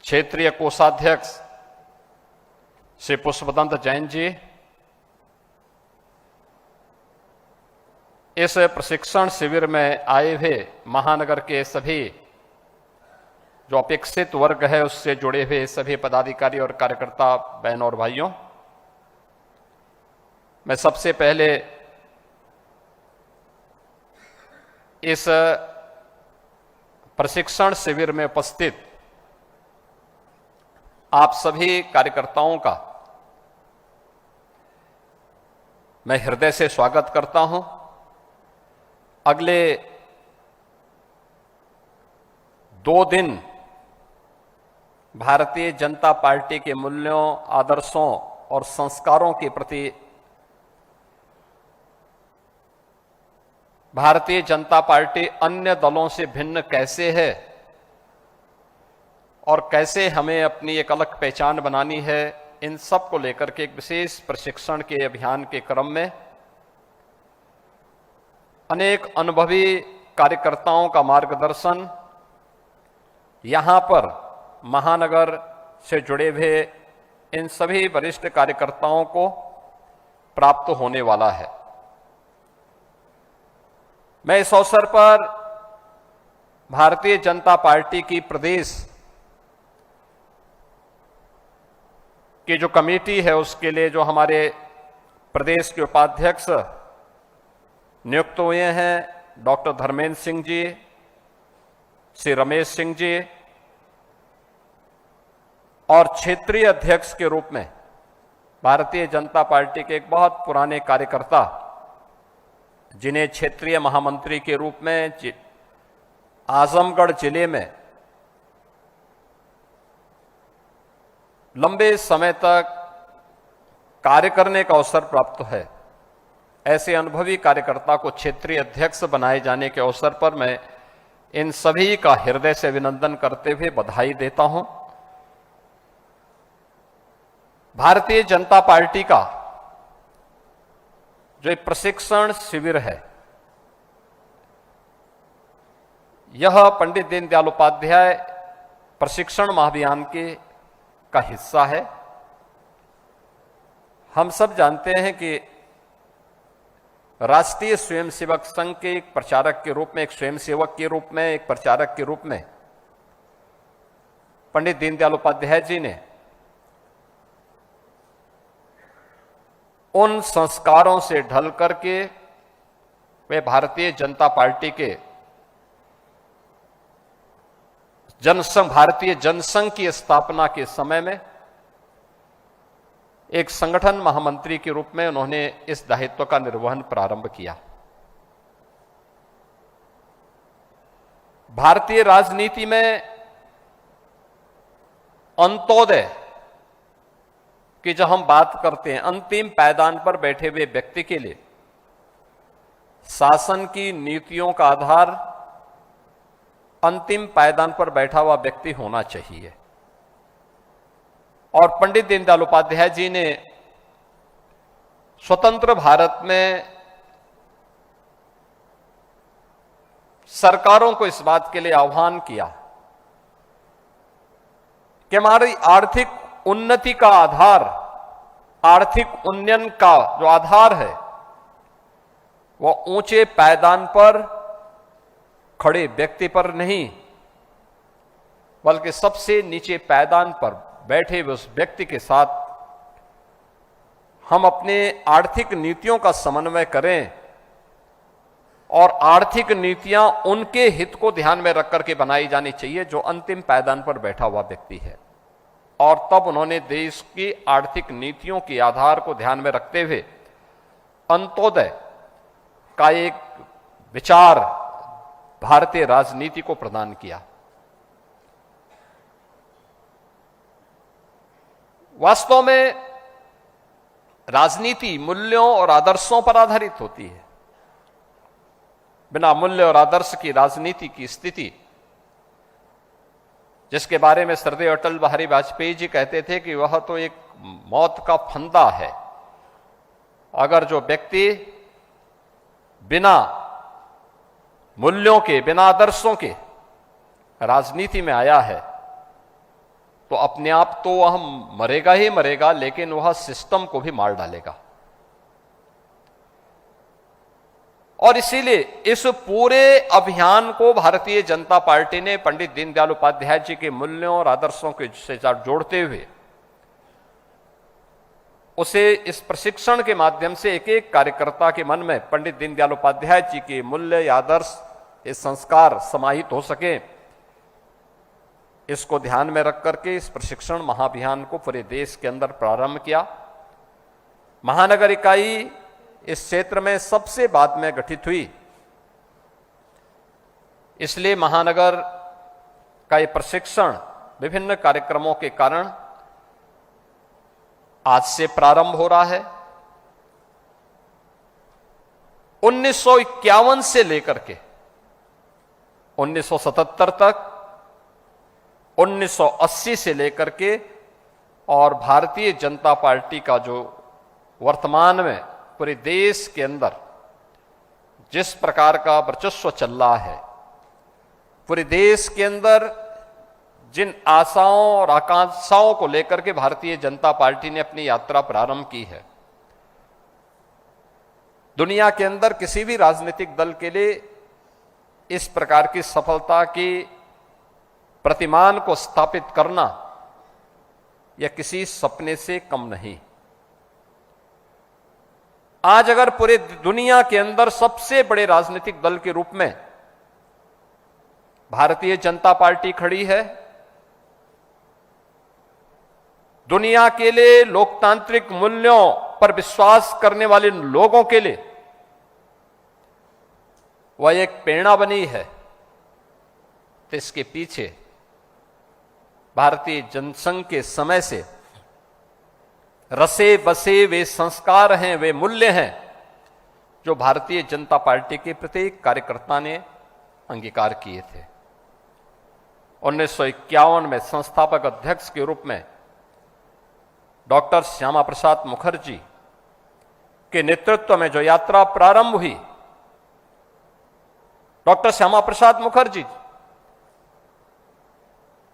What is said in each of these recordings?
क्षेत्रीय कोषाध्यक्ष श्री पुष्पदंत जैन जी, इस प्रशिक्षण शिविर में आए हुए महानगर के सभी जो अपेक्षित वर्ग है उससे जुड़े हुए सभी पदाधिकारी और कार्यकर्ता बहनों और भाइयों, मैं सबसे पहले इस प्रशिक्षण शिविर में उपस्थित आप सभी कार्यकर्ताओं का मैं हृदय से स्वागत करता हूं। अगले 2 दिन भारतीय जनता पार्टी के मूल्यों, आदर्शों और संस्कारों के प्रति भारतीय जनता पार्टी अन्य दलों से भिन्न कैसे है और कैसे हमें अपनी एक अलग पहचान बनानी है, इन सब को लेकर के एक विशेष प्रशिक्षण के अभियान के क्रम में अनेक अनुभवी कार्यकर्ताओं का मार्गदर्शन यहां पर महानगर से जुड़े हुए इन सभी वरिष्ठ कार्यकर्ताओं को प्राप्त होने वाला है। मैं इस अवसर पर भारतीय जनता पार्टी की प्रदेश की जो कमेटी है उसके लिए जो हमारे प्रदेश के उपाध्यक्ष नियुक्त हुए हैं, डॉक्टर धर्मेंद्र सिंह जी, श्री रमेश सिंह जी, और क्षेत्रीय अध्यक्ष के रूप में भारतीय जनता पार्टी के एक बहुत पुराने कार्यकर्ता जिन्हें क्षेत्रीय महामंत्री के रूप में आजमगढ़ जिले में लंबे समय तक कार्य करने का अवसर प्राप्त है, ऐसे अनुभवी कार्यकर्ता को क्षेत्रीय अध्यक्ष बनाए जाने के अवसर पर मैं इन सभी का हृदय से अभिनंदन करते हुए बधाई देता हूं। भारतीय जनता पार्टी का जो एक प्रशिक्षण शिविर है, यह पंडित दीनदयाल उपाध्याय प्रशिक्षण महाअभियान का हिस्सा है। हम सब जानते हैं कि राष्ट्रीय स्वयंसेवक संघ के एक प्रचारक के रूप में, एक स्वयंसेवक के रूप में, एक प्रचारक के रूप में पंडित दीनदयाल उपाध्याय जी ने उन संस्कारों से ढल करके वे भारतीय जनता पार्टी के भारतीय जनसंघ की स्थापना के समय में एक संगठन महामंत्री के रूप में उन्होंने इस दायित्व का निर्वहन प्रारंभ किया। भारतीय राजनीति में अंत्योदय कि जब हम बात करते हैं, अंतिम पायदान पर बैठे हुए व्यक्ति के लिए शासन की नीतियों का आधार अंतिम पायदान पर बैठा हुआ व्यक्ति होना चाहिए। और पंडित दीनदयाल उपाध्याय जी ने स्वतंत्र भारत में सरकारों को इस बात के लिए आह्वान किया कि हमारी आर्थिक उन्नति का आधार, आर्थिक उन्नयन का जो आधार है वह ऊंचे पायदान पर खड़े व्यक्ति पर नहीं, बल्कि सबसे नीचे पायदान पर बैठे हुए उस व्यक्ति के साथ हम अपने आर्थिक नीतियों का समन्वय करें और आर्थिक नीतियां उनके हित को ध्यान में रख करके बनाई जानी चाहिए जो अंतिम पायदान पर बैठा हुआ व्यक्ति है। और तब उन्होंने देश की आर्थिक नीतियों के आधार को ध्यान में रखते हुए अंत्योदय का एक विचार भारतीय राजनीति को प्रदान किया। वास्तव में राजनीति मूल्यों और आदर्शों पर आधारित होती है। बिना मूल्य और आदर्श की राजनीति की स्थिति, जिसके बारे में श्रद्धेय अटल बिहारी वाजपेयी जी कहते थे कि वह तो एक मौत का फंदा है। अगर जो व्यक्ति बिना मूल्यों के, बिना आदर्शों के राजनीति में आया है तो अपने आप तो वह मरेगा ही मरेगा, लेकिन वह सिस्टम को भी मार डालेगा। और इसीलिए इस पूरे अभियान को भारतीय जनता पार्टी ने पंडित दीनदयाल उपाध्याय जी के मूल्यों और आदर्शों के से जोड़ते हुए उसे इस प्रशिक्षण के माध्यम से एक एक कार्यकर्ता के मन में पंडित दीनदयाल उपाध्याय जी के मूल्य, आदर्श, ये संस्कार समाहित हो सके, इसको ध्यान में रख करके इस प्रशिक्षण महाअभियान को पूरे देश के अंदर प्रारंभ किया। महानगर इकाई इस क्षेत्र में सबसे बाद में गठित हुई, इसलिए महानगर का ये प्रशिक्षण विभिन्न कार्यक्रमों के कारण आज से प्रारंभ हो रहा है। 1951 से लेकर के 1977 तक, 1980 से लेकर के और भारतीय जनता पार्टी का जो वर्तमान में पूरे देश के अंदर जिस प्रकार का वर्चस्व चल रहा है, पूरे देश के अंदर जिन आशाओं और आकांक्षाओं को लेकर के भारतीय जनता पार्टी ने अपनी यात्रा प्रारंभ की है, दुनिया के अंदर किसी भी राजनीतिक दल के लिए इस प्रकार की सफलता की प्रतिमान को स्थापित करना यह किसी सपने से कम नहीं। आज अगर पूरे दुनिया के अंदर सबसे बड़े राजनीतिक दल के रूप में भारतीय जनता पार्टी खड़ी है, दुनिया के लिए लोकतांत्रिक मूल्यों पर विश्वास करने वाले लोगों के लिए वह एक प्रेरणा बनी है, तो इसके पीछे भारतीय जनसंघ के समय से रसे बसे वे संस्कार हैं, वे मूल्य हैं जो भारतीय जनता पार्टी के प्रत्येक कार्यकर्ता ने अंगीकार किए थे। 1951 में संस्थापक अध्यक्ष के रूप में डॉक्टर श्यामा प्रसाद मुखर्जी के नेतृत्व में जो यात्रा प्रारंभ हुई, डॉक्टर श्यामा प्रसाद मुखर्जी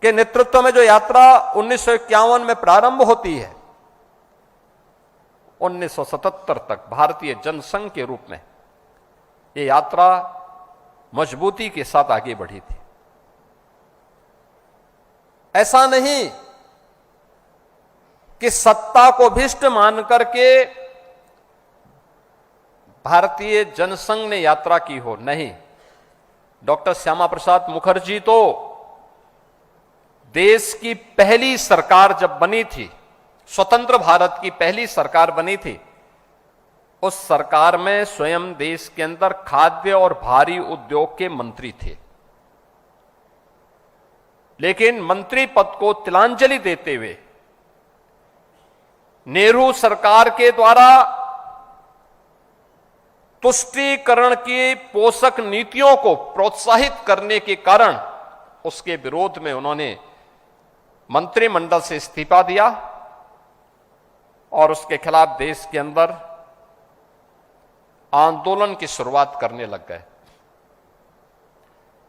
के नेतृत्व में जो यात्रा 1951 में प्रारंभ होती है, 1977 तक भारतीय जनसंघ के रूप में यह यात्रा मजबूती के साथ आगे बढ़ी थी। ऐसा नहीं कि सत्ता को भीष्ट मान करके भारतीय जनसंघ ने यात्रा की हो, नहीं। डॉक्टर श्यामा प्रसाद मुखर्जी तो देश की पहली सरकार जब बनी थी, स्वतंत्र भारत की पहली सरकार बनी थी, उस सरकार में स्वयं देश के अंदर खाद्य और भारी उद्योग के मंत्री थे। लेकिन मंत्री पद को तिलांजलि देते हुए नेहरू सरकार के द्वारा तुष्टीकरण की पोषक नीतियों को प्रोत्साहित करने के कारण उसके विरोध में उन्होंने मंत्रिमंडल से इस्तीफा दिया और उसके खिलाफ देश के अंदर आंदोलन की शुरुआत करने लग गए।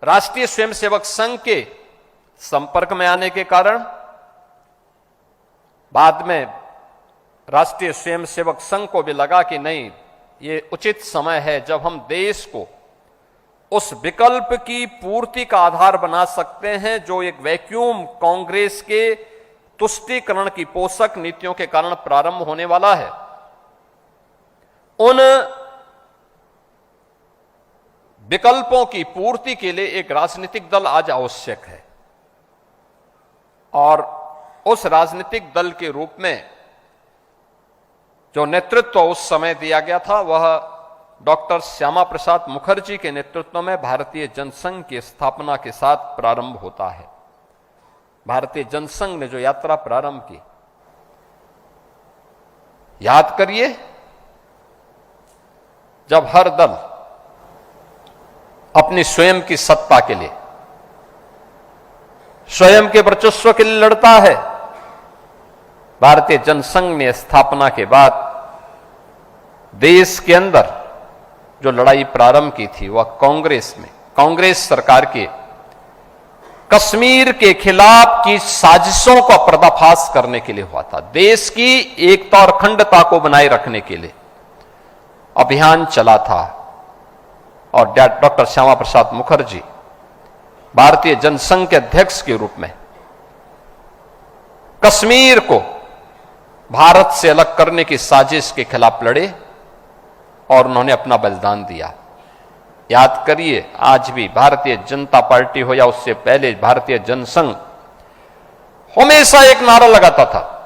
राष्ट्रीय स्वयंसेवक संघ के संपर्क में आने के कारण बाद में राष्ट्रीय स्वयंसेवक संघ को भी लगा कि नहीं, ये उचित समय है जब हम देश को उस विकल्प की पूर्ति का आधार बना सकते हैं जो एक वैक्यूम कांग्रेस के तुष्टीकरण की पोषक नीतियों के कारण प्रारंभ होने वाला है। उन विकल्पों की पूर्ति के लिए एक राजनीतिक दल आज आवश्यक है और उस राजनीतिक दल के रूप में जो नेतृत्व उस समय दिया गया था वह डॉक्टर श्यामा प्रसाद मुखर्जी के नेतृत्व में भारतीय जनसंघ की स्थापना के साथ प्रारंभ होता है। भारतीय जनसंघ ने जो यात्रा प्रारंभ की, याद करिए, जब हर दल अपनी स्वयं की सत्ता के लिए, स्वयं के वर्चस्व के लिए लड़ता है, भारतीय जनसंघ ने स्थापना के बाद देश के अंदर जो लड़ाई प्रारंभ की थी वह कांग्रेस में, कांग्रेस सरकार के कश्मीर के खिलाफ की साजिशों का पर्दाफाश करने के लिए हुआ था। देश की एकता और अखंडता को बनाए रखने के लिए अभियान चला था और डॉक्टर श्यामा प्रसाद मुखर्जी भारतीय जनसंघ के अध्यक्ष के रूप में कश्मीर को भारत से अलग करने की साजिश के खिलाफ लड़े और उन्होंने अपना बलिदान दिया। याद करिए, आज भी भारतीय जनता पार्टी हो या उससे पहले भारतीय जनसंघ हमेशा एक नारा लगाता था,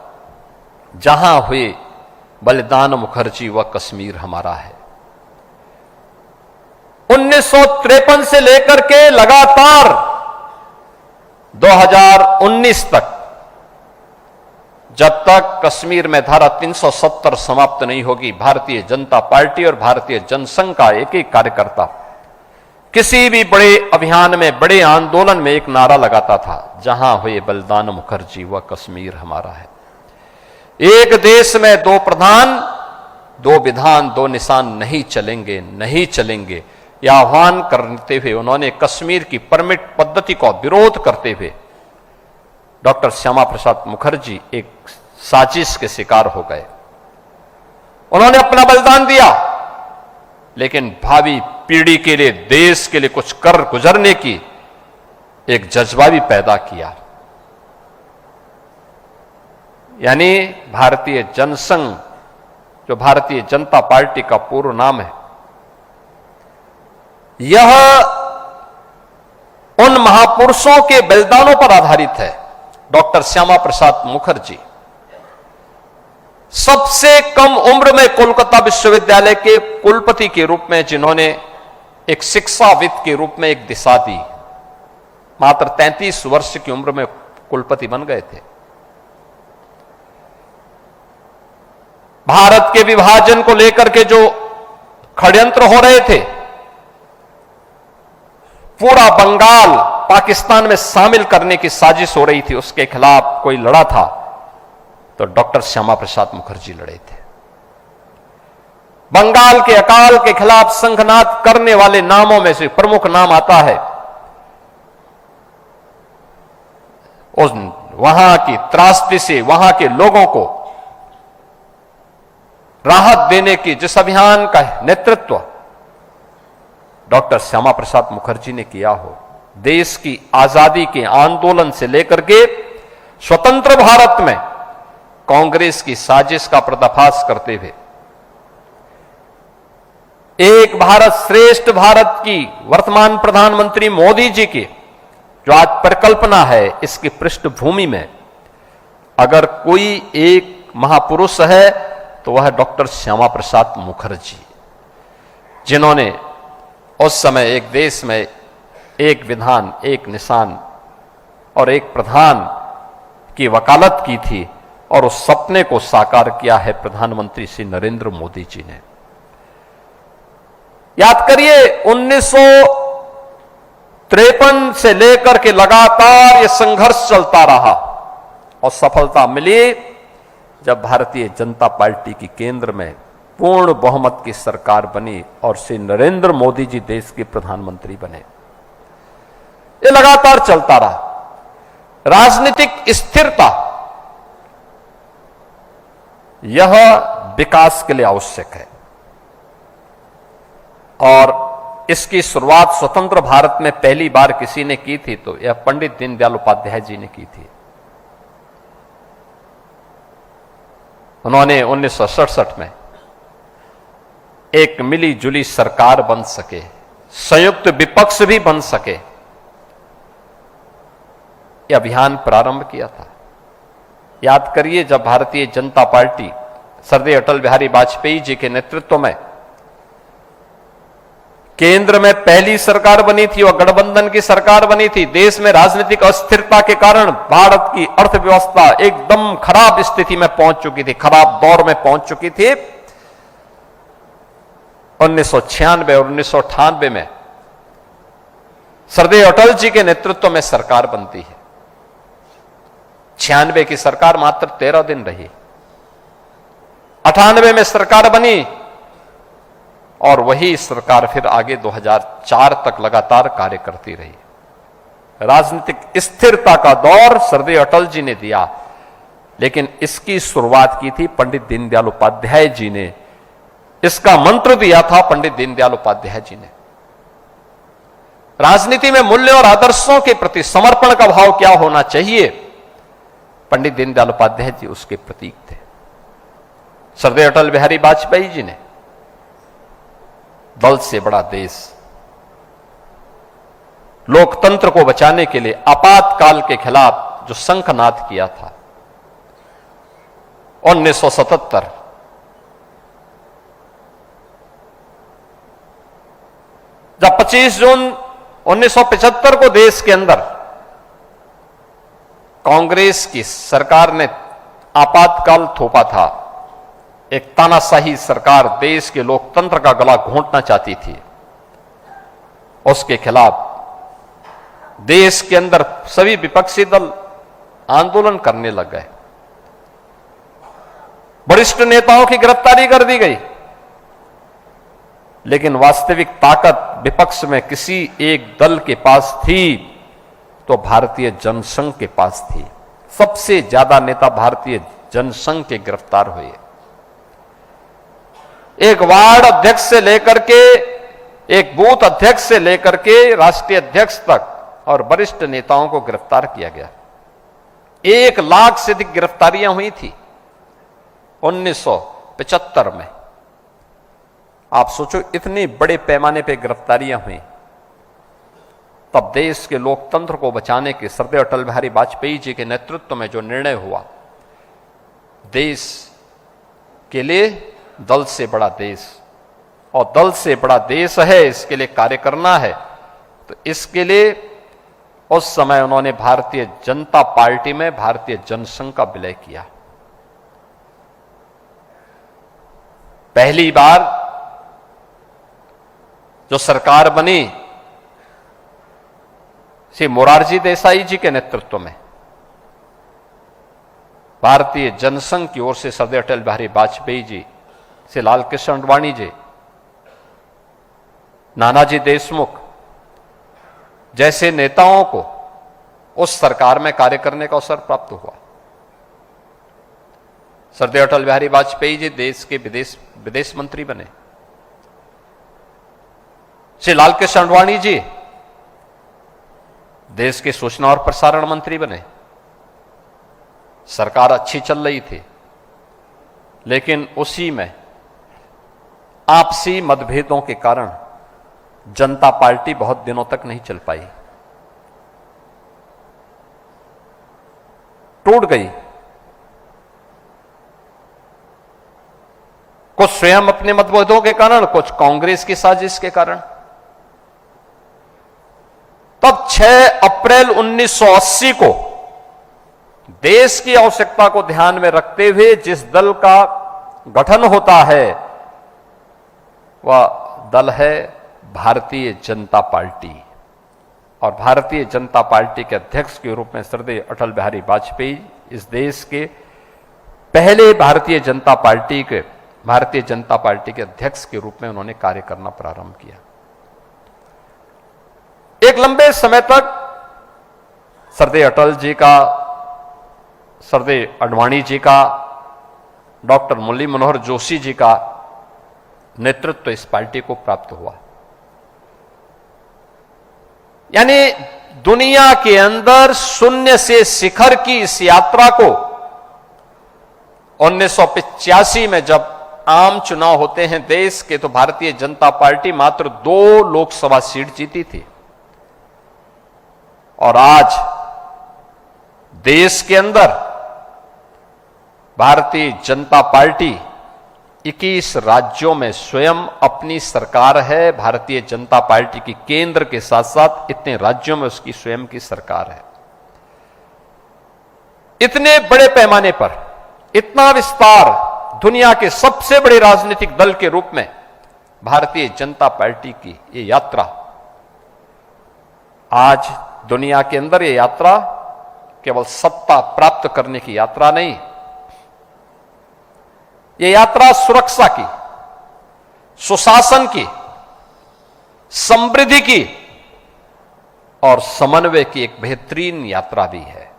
जहां हुए बलिदान मुखर्जी व कश्मीर हमारा है। 1953 से लेकर के लगातार 2019 तक, जब तक कश्मीर में धारा 370 समाप्त नहीं होगी, भारतीय जनता पार्टी और भारतीय जनसंघ का एक एक कार्यकर्ता किसी भी बड़े अभियान में, बड़े आंदोलन में एक नारा लगाता था, जहां हुए बलिदान मुखर्जी व कश्मीर हमारा है। एक देश में दो प्रधान, दो विधान, दो निशान नहीं चलेंगे, नहीं चलेंगे, यह आह्वान करते हुए उन्होंने कश्मीर की परमिट पद्धति का विरोध करते हुए डॉक्टर श्यामा प्रसाद मुखर्जी एक साजिश के शिकार हो गए। उन्होंने अपना बलिदान दिया, लेकिन भावी पीढ़ी के लिए, देश के लिए कुछ कर गुजरने की एक जज्बा भी पैदा किया। यानी भारतीय जनसंघ, जो भारतीय जनता पार्टी का पूर्व नाम है, यह उन महापुरुषों के बलिदानों पर आधारित है। डॉक्टर श्यामा प्रसाद मुखर्जी सबसे कम उम्र में कोलकाता विश्वविद्यालय के कुलपति के रूप में, जिन्होंने एक शिक्षाविद के रूप में एक दिशा दी, मात्र 33 वर्ष की उम्र में कुलपति बन गए थे। भारत के विभाजन को लेकर के जो षड्यंत्र हो रहे थे, पूरा बंगाल पाकिस्तान में शामिल करने की साजिश हो रही थी, उसके खिलाफ कोई लड़ा था तो डॉक्टर श्यामा प्रसाद मुखर्जी लड़े थे। बंगाल के अकाल के खिलाफ संघनाद करने वाले नामों में से प्रमुख नाम आता है उस वहां की त्रासदी से वहां के लोगों को राहत देने की जिस अभियान का नेतृत्व डॉक्टर श्यामा प्रसाद मुखर्जी ने किया हो, देश की आजादी के आंदोलन से लेकर के स्वतंत्र भारत में कांग्रेस की साजिश का पर्दाफाश करते हुए एक भारत श्रेष्ठ भारत की वर्तमान प्रधानमंत्री मोदी जी की जो आज परिकल्पना है, इसकी पृष्ठभूमि में अगर कोई एक महापुरुष है तो वह डॉक्टर श्यामा प्रसाद मुखर्जी, जिन्होंने उस समय एक देश में एक विधान, एक निशान और एक प्रधान की वकालत की थी और उस सपने को साकार किया है प्रधानमंत्री श्री नरेंद्र मोदी जी ने। याद करिए, 1953 से लेकर के लगातार यह संघर्ष चलता रहा और सफलता मिली जब भारतीय जनता पार्टी की केंद्र में पूर्ण बहुमत की सरकार बनी और श्री नरेंद्र मोदी जी देश के प्रधानमंत्री बने। ये लगातार चलता रहा। राजनीतिक स्थिरता यह विकास के लिए आवश्यक है और इसकी शुरुआत स्वतंत्र भारत में पहली बार किसी ने की थी तो यह पंडित दीनदयाल उपाध्याय जी ने की थी। उन्होंने 1967 में एक मिली जुली सरकार बन सके, संयुक्त विपक्ष भी बन सके, यह अभियान प्रारंभ किया था। याद करिए, जब भारतीय जनता पार्टी सरदेय अटल बिहारी वाजपेयी जी के नेतृत्व में केंद्र में पहली सरकार बनी थी और गठबंधन की सरकार बनी थी, देश में राजनीतिक अस्थिरता के कारण भारत की अर्थव्यवस्था एकदम खराब स्थिति में पहुंच चुकी थी, खराब दौर में पहुंच चुकी थी। 1996 और 1998 में सरदेय अटल जी के नेतृत्व में सरकार बनती है। 96 की सरकार मात्र 13 दिन रही, 98 में सरकार बनी और वही सरकार फिर आगे 2004 तक लगातार कार्य करती रही। राजनीतिक स्थिरता का दौर सरदेव अटल जी ने दिया, लेकिन इसकी शुरुआत की थी पंडित दीनदयाल उपाध्याय जी ने। इसका मंत्र दिया था पंडित दीनदयाल उपाध्याय जी ने। राजनीति में मूल्य और आदर्शों के प्रति समर्पण का भाव क्या होना चाहिए, पंडित दीनदयाल उपाध्याय जी उसके प्रतीक थे। सरदेव अटल बिहारी वाजपेयी जी ने दल से बड़ा देश, लोकतंत्र को बचाने के लिए आपातकाल के खिलाफ जो शंखनाद किया था 1977, जब 25 जून 1975 को देश के अंदर कांग्रेस की सरकार ने आपातकाल थोपा था, एक तानाशाही सरकार देश के लोकतंत्र का गला घोंटना चाहती थी, उसके खिलाफ देश के अंदर सभी विपक्षी दल आंदोलन करने लग गए। वरिष्ठ नेताओं की गिरफ्तारी कर दी गई, लेकिन वास्तविक ताकत विपक्ष में किसी एक दल के पास थी तो भारतीय जनसंघ के पास थी। सबसे ज्यादा नेता भारतीय जनसंघ के गिरफ्तार हुए। एक वार्ड अध्यक्ष से लेकर के, एक बूथ अध्यक्ष से लेकर के राष्ट्रीय अध्यक्ष तक और वरिष्ठ नेताओं को गिरफ्तार किया गया। 1 लाख से अधिक गिरफ्तारियां हुई थी 1975 में। आप सोचो, इतने बड़े पैमाने पे गिरफ्तारियां हुई, तब देश के लोकतंत्र को बचाने के सरदेव अटल बिहारी वाजपेयी जी के नेतृत्व में जो निर्णय हुआ, देश के लिए दल से बड़ा देश, और दल से बड़ा देश है, इसके लिए कार्य करना है, तो इसके लिए उस समय उन्होंने भारतीय जनता पार्टी में भारतीय जनसंघ का विलय किया। पहली बार जो सरकार बनी श्री मोरारजी देसाई जी के नेतृत्व में, भारतीय जनसंघ की ओर से सरदेव अटल बिहारी वाजपेयी जी, श्री लालकृष्ण आडवाणी जी, नानाजी देशमुख जैसे नेताओं को उस सरकार में कार्य करने का अवसर प्राप्त हुआ। सरदेव अटल बिहारी वाजपेयी जी देश के विदेश मंत्री बने। श्री लालकृष्ण आडवाणी जी देश के सूचना और प्रसारण मंत्री बने। सरकार अच्छी चल रही थी, लेकिन उसी में आपसी मतभेदों के कारण जनता पार्टी बहुत दिनों तक नहीं चल पाई, टूट गई। कुछ स्वयं अपने मतभेदों के कारण, कुछ कांग्रेस की साजिश के कारण। तब 6 अप्रैल 1980 को देश की आवश्यकता को ध्यान में रखते हुए जिस दल का गठन होता है वह दल है भारतीय जनता पार्टी, और भारतीय जनता पार्टी के अध्यक्ष के रूप में सरदेव अटल बिहारी वाजपेयी इस देश के पहले भारतीय जनता पार्टी के अध्यक्ष के रूप में उन्होंने कार्य करना प्रारंभ किया। एक लंबे समय तक सरदेव अटल जी का, सरदेव आडवाणी जी का, डॉक्टर मुरली मनोहर जोशी जी का नेतृत्व इस पार्टी को प्राप्त हुआ। यानी दुनिया के अंदर शून्य से शिखर की इस यात्रा को 1985 में जब आम चुनाव होते हैं देश के, तो भारतीय जनता पार्टी मात्र 2 लोकसभा सीट जीती थी, और आज देश के अंदर भारतीय जनता पार्टी 21 राज्यों में स्वयं अपनी सरकार है। भारतीय जनता पार्टी की केंद्र के साथ साथ इतने राज्यों में उसकी स्वयं की सरकार है। इतने बड़े पैमाने पर इतना विस्तार, दुनिया के सबसे बड़े राजनीतिक दल के रूप में भारतीय जनता पार्टी की ये यात्रा, आज दुनिया के अंदर ये यात्रा केवल सत्ता प्राप्त करने की यात्रा नहीं, ये यात्रा सुरक्षा की, सुशासन की, समृद्धि की और समन्वय की एक बेहतरीन यात्रा भी है।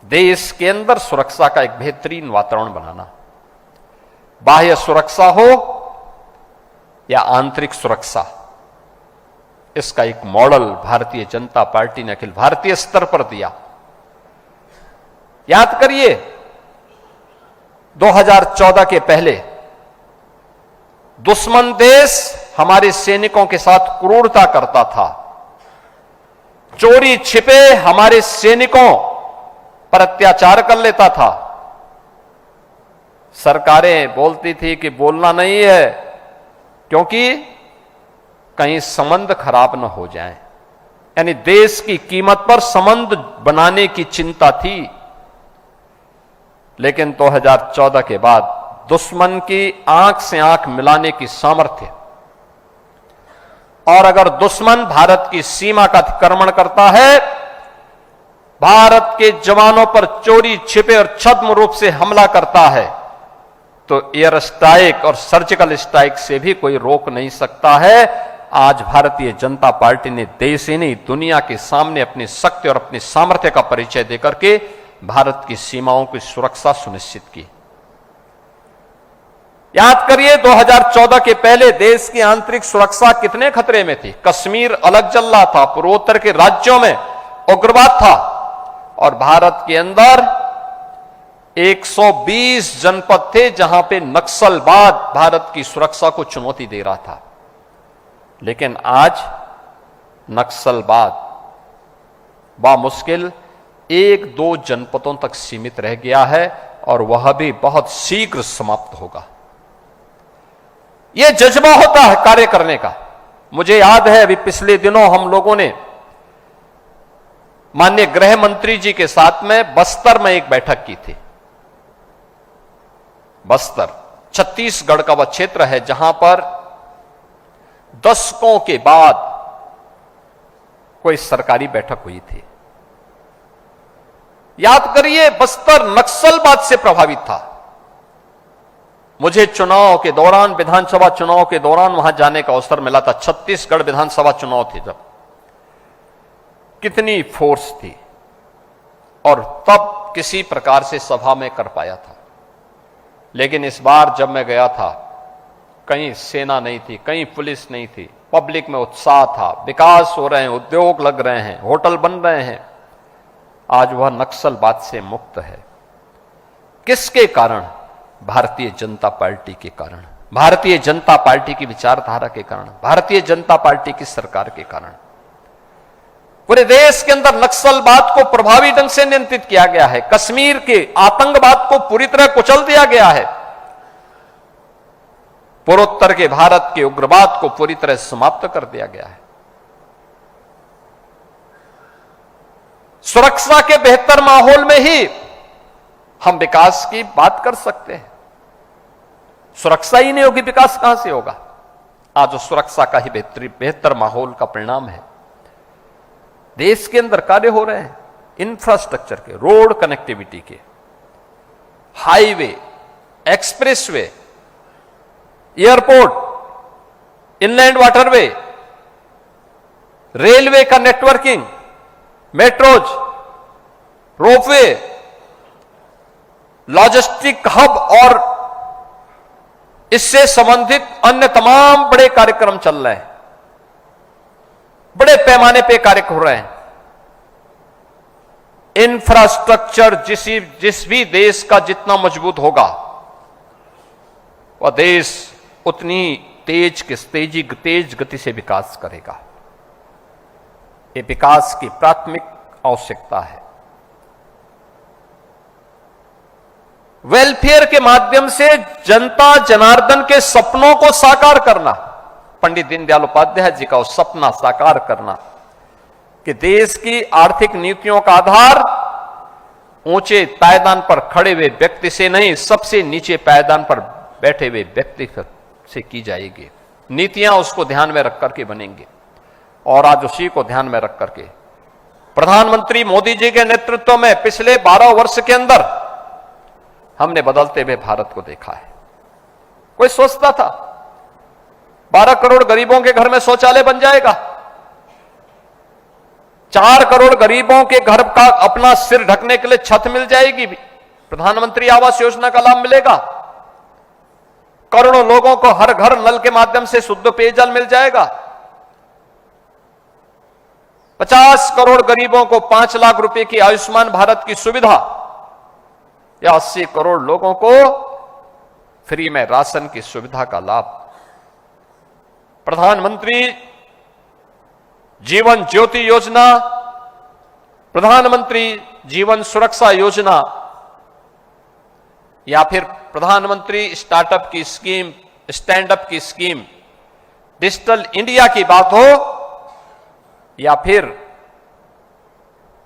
देश के अंदर सुरक्षा का एक बेहतरीन वातावरण बनाना, बाह्य सुरक्षा हो या आंतरिक सुरक्षा, इसका एक मॉडल भारतीय जनता पार्टी ने अखिल भारतीय स्तर पर दिया। याद करिए 2014 के पहले दुश्मन देश हमारे सैनिकों के साथ क्रूरता करता था, चोरी छिपे हमारे सैनिकों पर अत्याचार कर लेता था। सरकारें बोलती थी कि बोलना नहीं है क्योंकि कहीं संबंध खराब न हो जाए, यानी देश की कीमत पर संबंध बनाने की चिंता थी। लेकिन 2014 के बाद दुश्मन की आंख से आंख मिलाने की सामर्थ्य, और अगर दुश्मन भारत की सीमा का अतिक्रमण करता है, भारत के जवानों पर चोरी छिपे और छद्म रूप से हमला करता है, तो एयर स्ट्राइक और सर्जिकल स्ट्राइक से भी कोई रोक नहीं सकता है। आज भारतीय जनता पार्टी ने देश ही नहीं दुनिया के सामने अपनी शक्ति और अपनी सामर्थ्य का परिचय देकर के भारत की सीमाओं की सुरक्षा सुनिश्चित की। याद करिए 2014 के पहले देश की आंतरिक सुरक्षा कितने खतरे में थी। कश्मीर अलग चल रहा था, पूर्वोत्तर के राज्यों में उग्रवाद था, और भारत के अंदर 120 जनपद थे जहां पे नक्सलवाद भारत की सुरक्षा को चुनौती दे रहा था। लेकिन आज नक्सलवाद बामुश्किल 1-2 जनपदों तक सीमित रह गया है, और वह भी बहुत शीघ्र समाप्त होगा। यह जज्बा होता है कार्य करने का। मुझे याद है अभी पिछले दिनों हम लोगों ने माननीय गृह मंत्री जी के साथ में बस्तर में एक बैठक की थी। बस्तर छत्तीसगढ़ का वह क्षेत्र है जहां पर दशकों के बाद कोई सरकारी बैठक हुई थी। याद करिए बस्तर नक्सलवाद से प्रभावित था। मुझे चुनाव के दौरान, विधानसभा चुनाव के दौरान वहां जाने का अवसर मिला था। छत्तीसगढ़ विधानसभा चुनाव थे जब, कितनी फोर्स थी, और तब किसी प्रकार से सभा में कर पाया था। लेकिन इस बार जब मैं गया था, कहीं सेना नहीं थी, कहीं पुलिस नहीं थी, पब्लिक में उत्साह था, विकास हो रहे हैं, उद्योग लग रहे हैं, होटल बन रहे हैं। आज वह नक्सलवाद से मुक्त है। किसके कारण? भारतीय जनता पार्टी के कारण, भारतीय जनता पार्टी की विचारधारा के कारण, भारतीय जनता पार्टी की सरकार के कारण। पूरे देश के अंदर नक्सलवाद को प्रभावी ढंग से नियंत्रित किया गया है। कश्मीर के आतंकवाद को पूरी तरह कुचल दिया गया है। पूर्वोत्तर के भारत के उग्रवाद को पूरी तरह समाप्त कर दिया गया है। सुरक्षा के बेहतर माहौल में ही हम विकास की बात कर सकते हैं। सुरक्षा ही नहीं होगी, विकास कहां से होगा? आज जो सुरक्षा का ही बेहतर माहौल का परिणाम है। देश के अंदर कार्य हो रहे हैं इंफ्रास्ट्रक्चर के, रोड कनेक्टिविटी के, highway, expressway, airport, inland waterway, railway का networking, metros, ropeway, logistic hub और इससे संबंधित अन्य तमाम बड़े कार्यक्रम चल रहे हैं। बड़े पैमाने पे कार्य हो रहे हैं। इंफ्रास्ट्रक्चर जिस भी देश का जितना मजबूत होगा, वह देश उतनी तेज गति से विकास करेगा। ये विकास की प्राथमिक आवश्यकता है। वेलफेयर के माध्यम से जनता जनार्दन के सपनों को साकार करना, पंडित दीनदयाल उपाध्याय जी का वो सपना साकार करना कि देश की आर्थिक नीतियों का आधार ऊंचे पायदान पर खड़े हुए व्यक्ति से नहीं, सबसे नीचे पायदान पर बैठे हुए व्यक्ति से की जाएगी। नीतियां उसको ध्यान में रख करके बनेंगी। और आज उसी को ध्यान में रख करके प्रधानमंत्री मोदी जी के नेतृत्व में पिछले 12 वर्ष के अंदर हमने बदलते हुए भारत को देखा है। कोई सोचता था 12 करोड़ गरीबों के घर में शौचालय बन जाएगा? 4 करोड़ गरीबों के घर का अपना सिर ढकने के लिए छत मिल जाएगी, प्रधानमंत्री आवास योजना का लाभ मिलेगा। करोड़ों लोगों को हर घर नल के माध्यम से शुद्ध पेयजल मिल जाएगा। 50 करोड़ गरीबों को 5 लाख रुपए की आयुष्मान भारत की सुविधा, या 80 करोड़ लोगों को फ्री में राशन की सुविधा का लाभ। प्रधानमंत्री जीवन ज्योति योजना, प्रधानमंत्री जीवन सुरक्षा योजना, या फिर प्रधानमंत्री स्टार्टअप की स्कीम, स्टैंडअप की स्कीम, डिजिटल इंडिया की बात हो, या फिर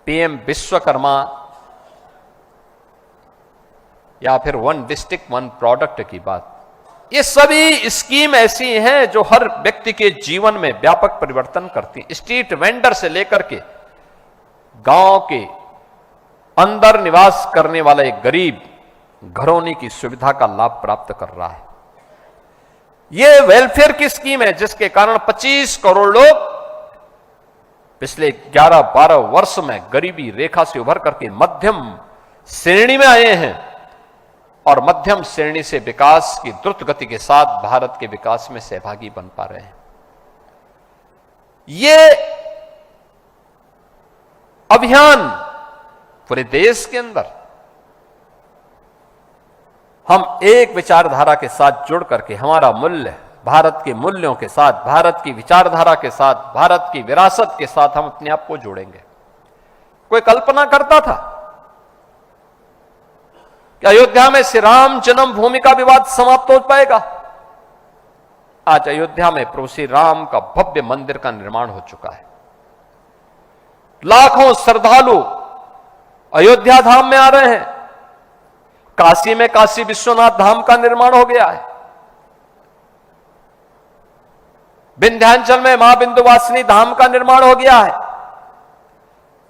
पीएम विश्वकर्मा, या फिर 1 डिस्ट्रिक्ट 1 प्रोडक्ट की बात, ये सभी स्कीम ऐसी हैं जो हर व्यक्ति के जीवन में व्यापक परिवर्तन करती हैं। स्ट्रीट वेंडर से लेकर के गांव के अंदर निवास करने वाला एक गरीब घरौनी की सुविधा का लाभ प्राप्त कर रहा है। यह वेलफेयर की स्कीम है जिसके कारण 25 करोड़ लोग पिछले 11-12 वर्ष में गरीबी रेखा से उभर करके मध्यम श्रेणी में आए हैं, और मध्यम श्रेणी से विकास की द्रुत गति के साथ भारत के विकास में सहभागी बन पा रहे हैं। ये अभियान पूरे देश के अंदर हम एक विचारधारा के साथ जुड़ करके, हमारा मूल्य भारत के मूल्यों के साथ, भारत की विचारधारा के साथ, भारत की विरासत के साथ हम अपने आप को जोड़ेंगे। कोई कल्पना करता था कि अयोध्या में श्री राम जन्मभूमि का विवाद समाप्त हो पाएगा? आज अयोध्या में प्रभु श्री राम का भव्य मंदिर का निर्माण हो चुका है। लाखों श्रद्धालु अयोध्या धाम में आ रहे हैं। काशी में काशी विश्वनाथ धाम का निर्माण हो गया है। विंध्याचल में मां विंध्यवासिनी धाम का निर्माण हो गया है।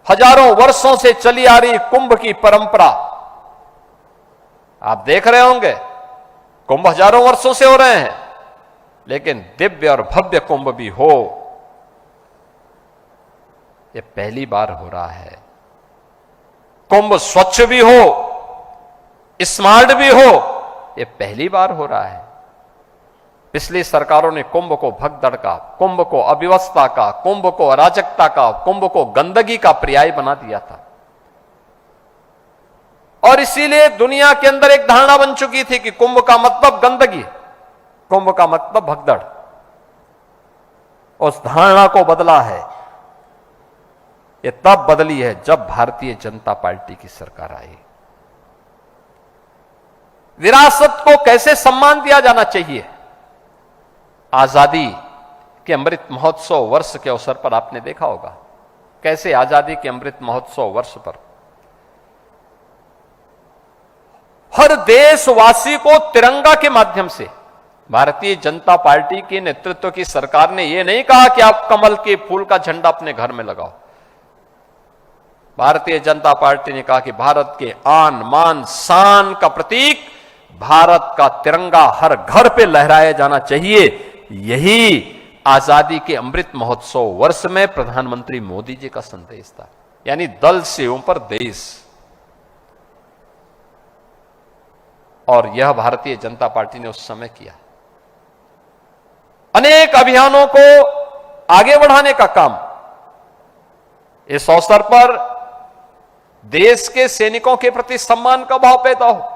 हजारों वर्षों से चली आ रही कुंभ की परंपरा, आप देख रहे होंगे, कुंभ हजारों वर्षों से हो रहे हैं, लेकिन दिव्य और भव्य कुंभ भी हो, यह पहली बार हो रहा है। कुंभ स्वच्छ भी हो, स्मार्ट भी हो, यह पहली बार हो रहा है। पिछली सरकारों ने कुंभ को भगदड़ का, कुंभ को अव्यवस्था का, कुंभ को अराजकता का, कुंभ को गंदगी का पर्याय बना दिया था, और इसीलिए दुनिया के अंदर एक धारणा बन चुकी थी कि कुंभ का मतलब गंदगी, कुंभ का मतलब भगदड़। उस धारणा को बदला है। यह तब बदली है जब भारतीय जनता पार्टी की सरकार आई। विरासत को कैसे सम्मान दिया जाना चाहिए? आजादी के अमृत महोत्सव वर्ष के अवसर पर आपने देखा होगा कैसे आजादी के अमृत महोत्सव वर्ष पर हर देशवासी को तिरंगा के माध्यम से, भारतीय जनता पार्टी के नेतृत्व की सरकार ने यह नहीं कहा कि आप कमल के फूल का झंडा अपने घर में लगाओ। भारतीय जनता पार्टी ने कहा कि भारत के आन मान शान का प्रतीक भारत का तिरंगा हर घर पे लहराया जाना चाहिए। यही आजादी के अमृत महोत्सव वर्ष में प्रधानमंत्री मोदी जी का संदेश था, यानी दल से ऊपर देश। और यह भारतीय जनता पार्टी ने उस समय किया। अनेक अभियानों को आगे बढ़ाने का काम। इस अवसर पर देश के सैनिकों के प्रति सम्मान का भाव पैदा हो।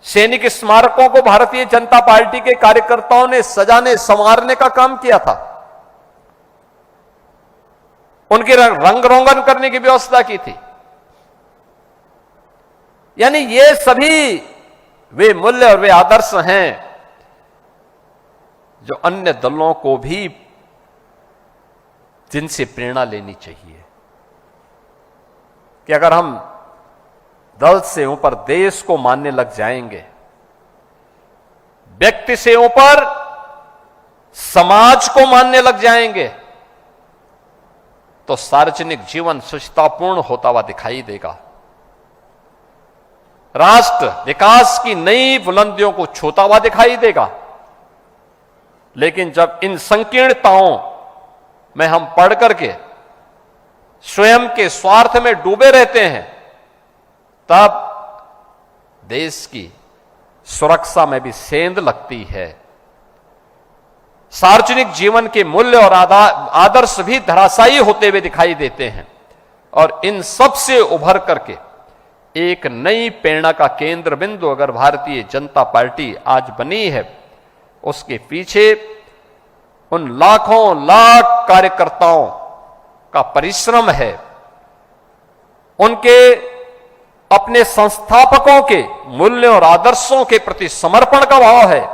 सैनिक स्मारकों को भारतीय जनता पार्टी के कार्यकर्ताओं ने सजाने संवारने का काम किया था। उनके रंग रोगन करने की व्यवस्था की थी। यानी ये सभी वे मूल्य और वे आदर्श हैं जो अन्य दलों को भी जिनसे प्रेरणा लेनी चाहिए कि अगर हम दल से ऊपर देश को मानने लग जाएंगे, व्यक्ति से ऊपर समाज को मानने लग जाएंगे, तो सार्वजनिक जीवन सुचितापूर्ण होता हुआ दिखाई देगा। राष्ट्र विकास की नई बुलंदियों को छूता हुआ दिखाई देगा। लेकिन जब इन संकीर्णताओं में हम पढ़ करके स्वयं के स्वार्थ में डूबे रहते हैं, तब देश की सुरक्षा में भी सेंध लगती है। सार्वजनिक जीवन के मूल्य और आदर्श भी धराशायी होते हुए दिखाई देते हैं। और इन सब से उभर करके एक नई प्रेरणा का केंद्र बिंदु अगर भारतीय जनता पार्टी आज बनी है, उसके पीछे उन लाखों लाख कार्यकर्ताओं का परिश्रम है, उनके अपने संस्थापकों के मूल्यों और आदर्शों के प्रति समर्पण का भाव है।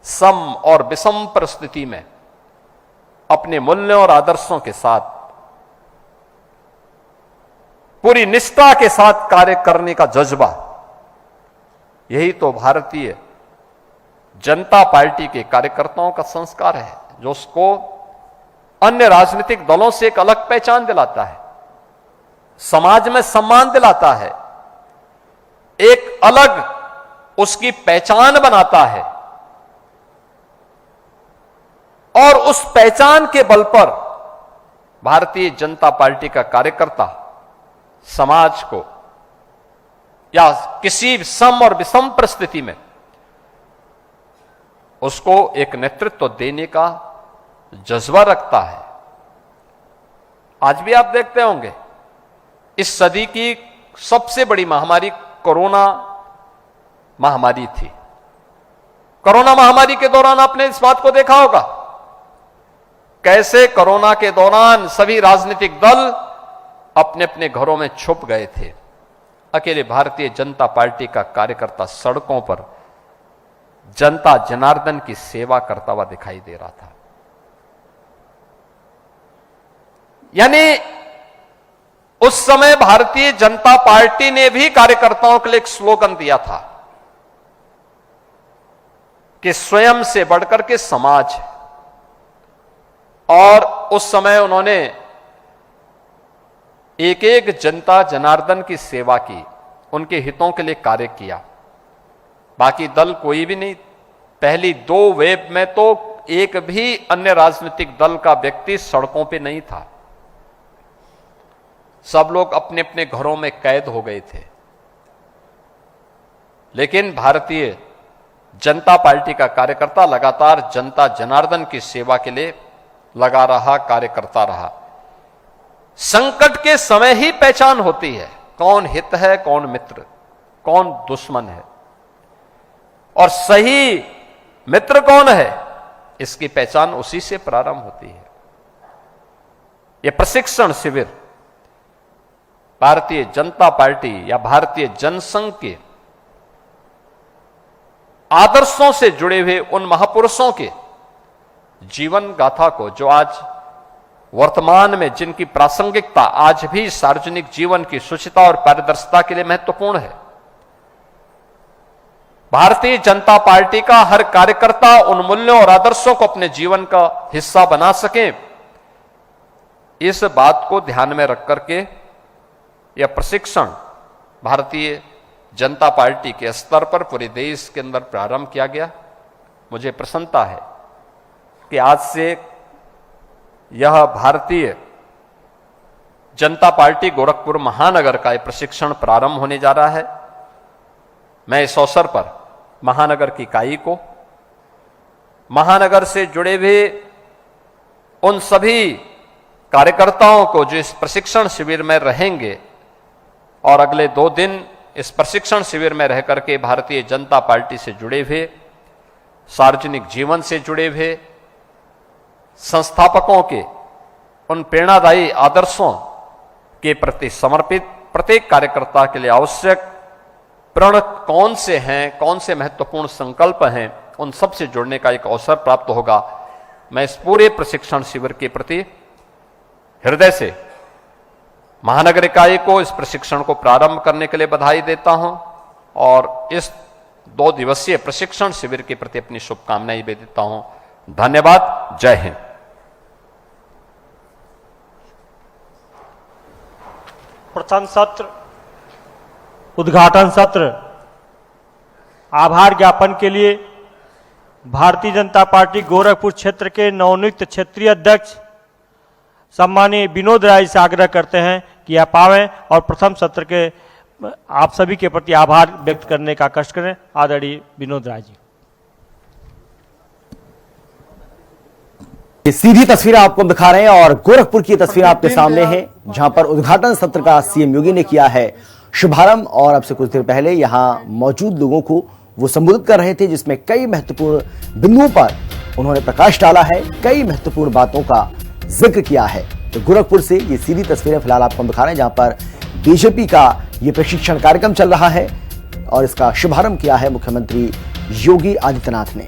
सम और विषम परिस्थिति में अपने मूल्यों और आदर्शों के साथ पूरी निष्ठा के साथ कार्य करने का जज्बा, यही तो भारतीय जनता पार्टी के कार्यकर्ताओं का संस्कार है, जो उसको अन्य राजनीतिक दलों से एक अलग पहचान दिलाता है, समाज में सम्मान दिलाता है, एक अलग उसकी पहचान बनाता है। और उस पहचान के बल पर भारतीय जनता पार्टी का कार्यकर्ता समाज को या किसी सम और विषम परिस्थिति में उसको एक नेतृत्व देने का जज्बा रखता है। आज भी आप देखते होंगे, इस सदी की सबसे बड़ी महामारी कोरोना महामारी थी। कोरोना महामारी के दौरान आपने इस बात को देखा होगा, कैसे कोरोना के दौरान सभी राजनीतिक दल अपने अपने घरों में छुप गए थे। अकेले भारतीय जनता पार्टी का कार्यकर्ता सड़कों पर जनता जनार्दन की सेवा करता हुआ दिखाई दे रहा था। यानी उस समय भारतीय जनता पार्टी ने भी कार्यकर्ताओं के लिए एक स्लोगन दिया था कि स्वयं से बढ़कर के समाज। और उस समय उन्होंने एक एक जनता जनार्दन की सेवा की, उनके हितों के लिए कार्य किया। बाकी दल कोई भी नहीं, पहली 2 वेव में तो एक भी अन्य राजनीतिक दल का व्यक्ति सड़कों पे नहीं था। सब लोग अपने अपने घरों में कैद हो गए थे। लेकिन भारतीय जनता पार्टी का कार्यकर्ता लगातार जनता जनार्दन की सेवा के लिए लगा रहा, कार्य करता रहा। संकट के समय ही पहचान होती है, कौन हित है, कौन मित्र, कौन दुश्मन है, और सही मित्र कौन है, इसकी पहचान उसी से प्रारंभ होती है। यह प्रशिक्षण शिविर भारतीय जनता पार्टी या भारतीय जनसंघ के आदर्शों से जुड़े हुए उन महापुरुषों के जीवन गाथा को, जो आज वर्तमान में जिनकी प्रासंगिकता आज भी सार्वजनिक जीवन की शुचिता और पारदर्शिता के लिए महत्वपूर्ण है। भारतीय जनता पार्टी का हर कार्यकर्ता उन मूल्यों और आदर्शों को अपने जीवन का हिस्सा बना सके, इस बात को ध्यान में रख करके यह प्रशिक्षण भारतीय जनता पार्टी के स्तर पर पूरे देश के अंदर प्रारंभ किया गया। मुझे प्रसन्नता है कि आज से यह भारतीय जनता पार्टी गोरखपुर महानगर का यह प्रशिक्षण प्रारंभ होने जा रहा है। मैं इस अवसर पर महानगर की इकाई को, महानगर से जुड़े हुए उन सभी कार्यकर्ताओं को जो इस प्रशिक्षण शिविर में रहेंगे और अगले 2 दिन इस प्रशिक्षण शिविर में रह करके भारतीय जनता पार्टी से जुड़े हुए, सार्वजनिक जीवन से जुड़े हुए संस्थापकों के उन प्रेरणादायी आदर्शों के प्रति समर्पित प्रत्येक कार्यकर्ता के लिए आवश्यक प्रण कौन से हैं, कौन से महत्वपूर्ण संकल्प हैं, उन सब से जुड़ने का एक अवसर प्राप्त होगा। मैं इस पूरे प्रशिक्षण शिविर के प्रति हृदय से महानगर इकाई को इस प्रशिक्षण को प्रारंभ करने के लिए बधाई देता हूं और इस 2 दिवसीय प्रशिक्षण शिविर के प्रति अपनी शुभकामनाएं भी देता हूं। धन्यवाद। जय हिंद। प्रथम सत्र, उद्घाटन सत्र, आभार ज्ञापन के लिए भारतीय जनता पार्टी गोरखपुर क्षेत्र के नवनियुक्त क्षेत्रीय अध्यक्ष सम्मानीय विनोद राय से आग्रह करते हैं कि आप आवें और प्रथम सत्र के आप सभी के प्रति आभार व्यक्त करने का कष्ट करें। आदरणीय विनोद राय जी। ये सीधी तस्वीर आपको हम दिखा रहे हैं और गोरखपुर की तस्वीर आपके सामने है, जहां पर उद्घाटन सत्र का सीएम योगी ने किया है शुभारंभ। और अब से कुछ देर पहले यहां मौजूद लोगों को वो संबोधित कर रहे थे, जिसमें कई महत्वपूर्ण बिंदुओं पर उन्होंने प्रकाश डाला है, कई महत्वपूर्ण बातों का जिक्र किया है। तो गोरखपुर से ये सीधी तस्वीरें फिलहाल आपको हम दिखा रहे हैं, जहां पर बीजेपी का ये प्रशिक्षण कार्यक्रम चल रहा है और इसका शुभारंभ किया है मुख्यमंत्री योगी आदित्यनाथ ने।